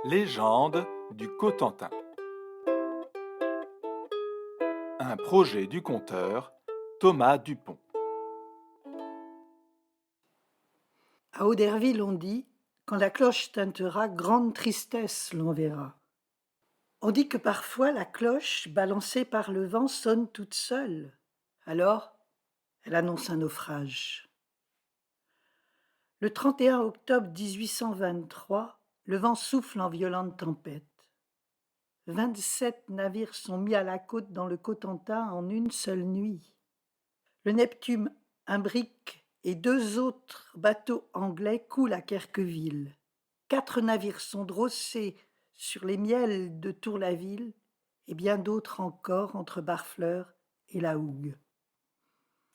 Légende du Cotentin. Un projet du conteur Thomas Dupont. À Auderville, on dit, quand la cloche tintera, grande tristesse l'on verra. On dit que parfois la cloche, balancée par le vent, sonne toute seule. Alors, elle annonce un naufrage. Le 31 octobre 1823, le vent souffle en violente tempête. 27 navires sont mis à la côte dans le Cotentin en une seule nuit. Le Neptune imbrique et 2 autres bateaux anglais coulent à Querqueville. 4 navires sont drossés sur les miels de Tour-la-Ville et bien d'autres encore entre Barfleur et la Hougue.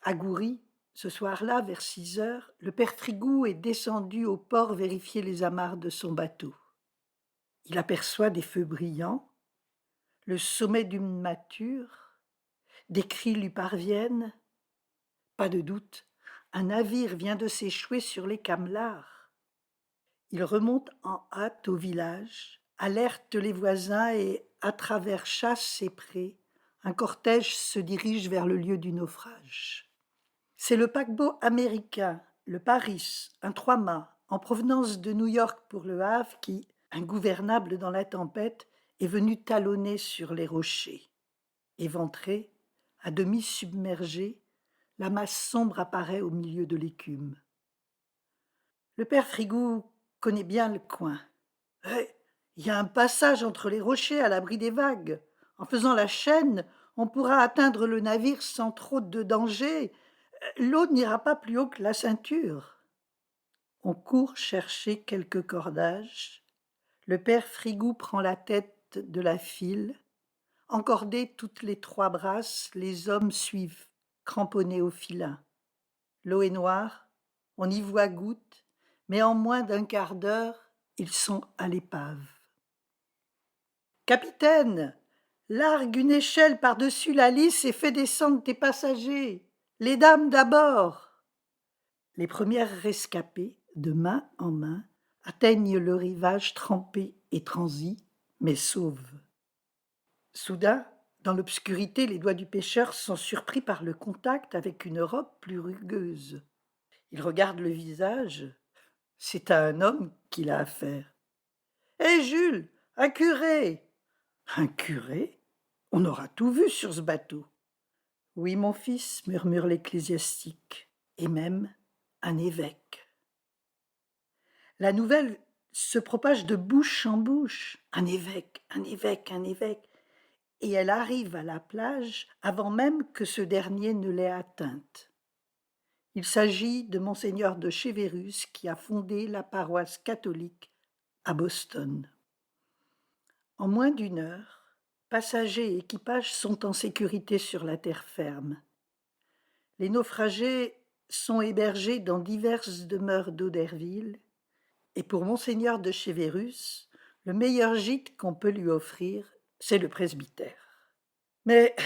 À Goury, ce soir-là, vers 6 heures, le père Frigou est descendu au port vérifier les amarres de son bateau. Il aperçoit des feux brillants, le sommet d'une mâture, des cris lui parviennent. Pas de doute, un navire vient de s'échouer sur les Camelars. Il remonte en hâte au village, alerte les voisins et, à travers chasses et prés, un cortège se dirige vers le lieu du naufrage. C'est le paquebot américain, le Paris, un 3-mâts, en provenance de New York pour le Havre qui, ingouvernable dans la tempête, est venu talonner sur les rochers. Éventré, à demi submergé, la masse sombre apparaît au milieu de l'écume. Le père Frigou connaît bien le coin. Il y a un passage entre les rochers à l'abri des vagues. En faisant la chaîne, on pourra atteindre le navire sans trop de danger. L'eau n'ira pas plus haut que la ceinture. On court chercher quelques cordages. Le père Frigou prend la tête de la file. Encordées toutes les 3 brasses, les hommes suivent, cramponnés au filin. L'eau est noire, on y voit gouttes, mais en moins d'un quart d'heure, ils sont à l'épave. Capitaine, largue une échelle par-dessus la lisse et fais descendre tes passagers. Les dames d'abord. Les premières rescapées, de main en main, atteignent le rivage trempé et transi, mais sauves. Soudain, dans l'obscurité, les doigts du pêcheur sont surpris par le contact avec une robe plus rugueuse. Il regarde le visage. C'est à un homme qu'il a affaire. Hé Jules, un curé. Un curé? On aura tout vu sur ce bateau. Oui, mon fils, murmure l'ecclésiastique, et même un évêque. La nouvelle se propage de bouche en bouche. Un évêque, un évêque, un évêque. Et elle arrive à la plage avant même que ce dernier ne l'ait atteinte. Il s'agit de Monseigneur de Chevérus qui a fondé la paroisse catholique à Boston. En moins d'1 heure, passagers et équipage sont en sécurité sur la terre ferme. Les naufragés sont hébergés dans diverses demeures d'Auderville et pour Monseigneur de Chevérus, le meilleur gîte qu'on peut lui offrir, c'est le presbytère. Mais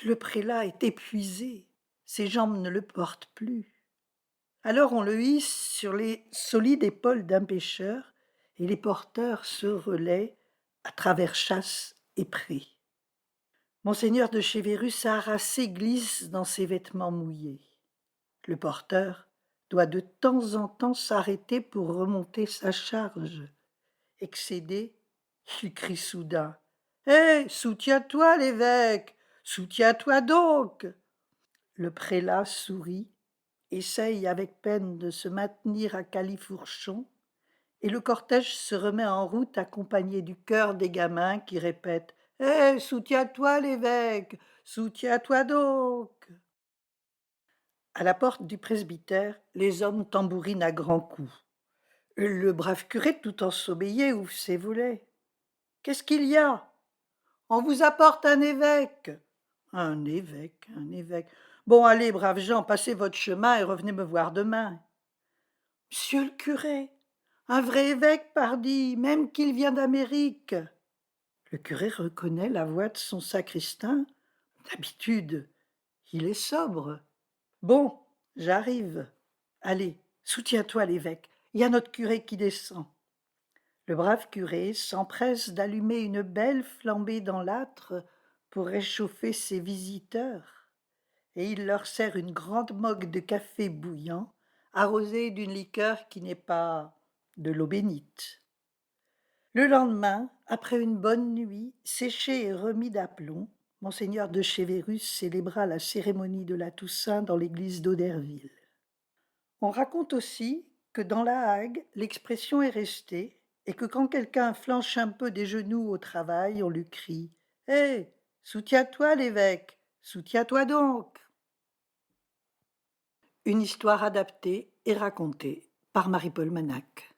le prélat est épuisé, ses jambes ne le portent plus. Alors on le hisse sur les solides épaules d'un pêcheur et les porteurs se relaient à travers chasses et prés. Monseigneur de Chevérus harassé glisse dans ses vêtements mouillés. Le porteur doit de temps en temps s'arrêter pour remonter sa charge. Excédé, il crie soudain. Hé, soutiens-toi, l'évêque! Soutiens-toi donc! Le prélat sourit, essaye avec peine de se maintenir à califourchon, et le cortège se remet en route accompagné du chœur des gamins qui répètent Hé, soutiens-toi, l'évêque! Soutiens-toi donc! À la porte du presbytère, les hommes tambourinent à grands coups. Le brave curé, tout ensommeillé, ouvre ses volets. Qu'est-ce qu'il y a? On vous apporte un évêque. Un évêque, un évêque. Bon, allez, braves gens, passez votre chemin et revenez me voir demain. Monsieur le curé, un vrai évêque, pardi, même qu'il vient d'Amérique. Le curé reconnaît la voix de son sacristain. D'habitude, il est sobre. Bon, j'arrive. Allez, soutiens-toi, l'évêque. Il y a notre curé qui descend. Le brave curé s'empresse d'allumer une belle flambée dans l'âtre pour réchauffer ses visiteurs, et il leur sert une grande moque de café bouillant, arrosée d'une liqueur qui n'est pas de l'eau bénite. Le lendemain, après une bonne nuit, séché et remis d'aplomb, monseigneur de Chéverus célébra la cérémonie de la Toussaint dans l'église d'Auderville. On raconte aussi que dans la Hague, l'expression est restée et que quand quelqu'un flanche un peu des genoux au travail, on lui crie: Hé, soutiens-toi, l'évêque, soutiens-toi donc. Une histoire adaptée et racontée par Marie-Paul Manac.